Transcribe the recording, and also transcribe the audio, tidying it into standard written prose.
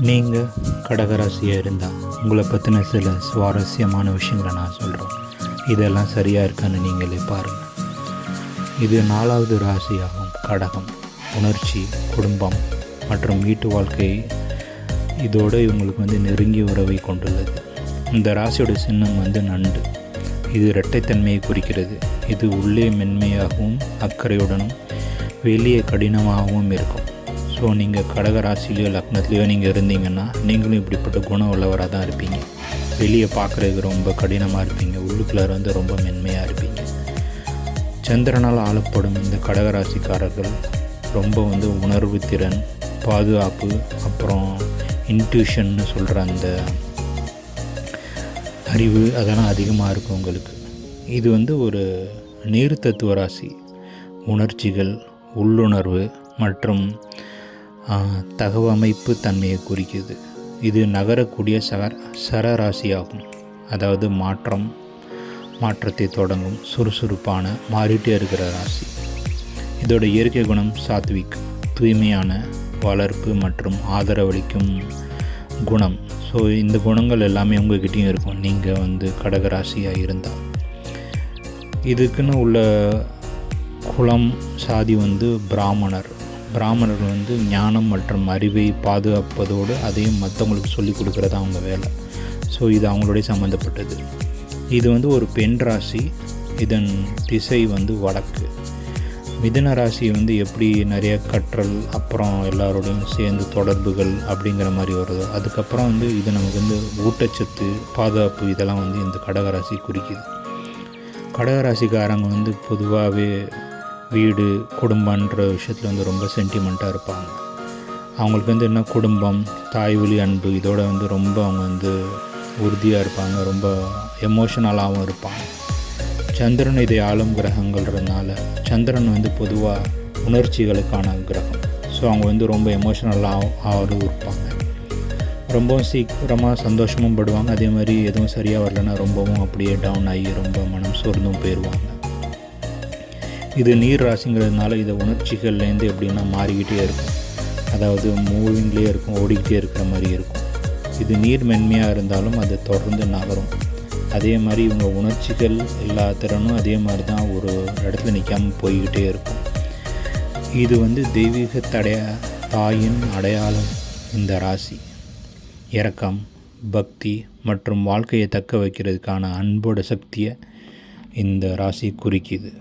நீங்கள் கடகராசியாக இருந்தால் உங்களை பற்றின சில சுவாரஸ்யமான விஷயங்களை நான் சொல்கிறேன். இதெல்லாம் சரியாக இருக்கான்னு நீங்களே பாருங்கள். இது 4வது ராசியாகும். கடகம் உணர்ச்சி, குடும்பம் மற்றும் வீட்டு வாழ்க்கை இதோடு இவங்களுக்கு நெருங்கிய உறவை கொண்டுள்ளது. இந்த ராசியோட சின்னம் நண்டு. இது இரட்டைத்தன்மையை குறிக்கிறது. இது உள்ளே மென்மையாகவும் அக்கறையுடனும் வெளியே கடினமாகவும் இருக்கும். ஸோ நீங்கள் கடக ராசிலையோ லக்னத்துலேயோ நீங்கள் இருந்தீங்கன்னா நீங்களும் இப்படிப்பட்ட குணம் உள்ளவராக தான் இருப்பீங்க. வெளியே பார்க்குறதுக்கு ரொம்ப கடினமாக இருப்பீங்க, உள்ளுக்குள்ளே ரொம்ப மென்மையாக இருப்பீங்க. சந்திரனால் ஆளப்படும் இந்த கடகராசிக்காரர்கள் ரொம்ப உணர்வு திறன், பாதுகாப்பு, அப்புறம் இன்ட்யூஷன்னு சொல்கிற அந்த அறிவு அதெல்லாம் அதிகமாக இருக்கும் உங்களுக்கு. இது ஒரு நீர் தத்துவ ராசி. உணர்ச்சிகள், உள்ளுணர்வு மற்றும் தகவமைப்பு தன்மையை குறிக்குது. இது நகரக்கூடிய சரராசியாகும். அதாவது மாற்றத்தை தொடங்கும், சுறுசுறுப்பான, மாறிட்டே இருக்கிற ராசி. இதோட இயற்கை குணம் சாத்விக், தூய்மையான, வளர்ப்பு மற்றும் ஆதரவளிக்கும் குணம். ஸோ இந்த குணங்கள் எல்லாமே உங்கள்கிட்டையும் இருக்கும் நீங்கள் கடகராசியாக இருந்தால். இதுக்குன்னு உள்ள குலம் சாதி பிராமணர்கள் ஞானம் மற்றும் அறிவை பாதுகாப்பதோடு அதையும் மற்றவங்களுக்கு சொல்லிக் கொடுக்குறது அவங்க வேலை. ஸோ இது அவங்களுடைய சம்மந்தப்பட்டது. இது ஒரு பெண் ராசி. இதன் திசை வடக்கு. மிதுன ராசி எப்படி நிறைய கற்றல், அப்புறம் எல்லாரோடையும் சேர்ந்து தொடர்புகள் அப்படிங்கிற மாதிரி வருதோ, அதுக்கப்புறம் இது நமக்கு ஊட்டச்சத்து, பாதுகாப்பு இதெல்லாம் இந்த கடகராசி குறிக்குது. கடகராசிக்காரங்க பொதுவாகவே வீடு, குடும்பன்ற விஷயத்தில் ரொம்ப சென்டிமெண்ட்டாக இருப்பாங்க. அவங்களுக்கு என்ன குடும்பம், தாய்வழி அன்பு இதோட ரொம்ப அவங்க உறுதியாக இருப்பாங்க, ரொம்ப எமோஷனலாகவும் இருப்பாங்க. சந்திரன் இதை ஆளும் கிரகங்கள்ன்றதுனால சந்திரன் பொதுவாக உணர்ச்சிகளுக்கான கிரகம். ஸோ அவங்க ரொம்ப எமோஷனலாகவும் இருப்பாங்க. ரொம்பவும் சீக்கிரமாக சந்தோஷமும் படுவாங்க. அதே மாதிரி எதுவும் சரியாக வரலன்னா ரொம்பவும் அப்படியே டவுன் ஆகி ரொம்ப மனம் சோர்ந்தும் போயிடுவாங்க. இது நீர் ராசிங்கிறதுனால இதை உணர்ச்சிகள்லேருந்து எப்படின்னா மாறிக்கிட்டே இருக்கும். அதாவது மூவிங்லேயே இருக்கும், ஓடிக்கிட்டே இருக்கிற மாதிரி இருக்கும். இது நீர் மென்மையாக இருந்தாலும் அது தொடர்ந்து நகரும். அதே மாதிரி இவங்க உணர்ச்சிகள் எல்லா திறனும் அதே மாதிரி தான் ஒரு இடத்துல நிற்காமல் போய்கிட்டே இருக்கும். இது தெய்வீக தாயின் அடையாளம். இந்த ராசி இரக்கம், பக்தி மற்றும் வாழ்க்கையை தக்க வைக்கிறதுக்கான அன்போட சக்தியை இந்த ராசி குறிக்குது.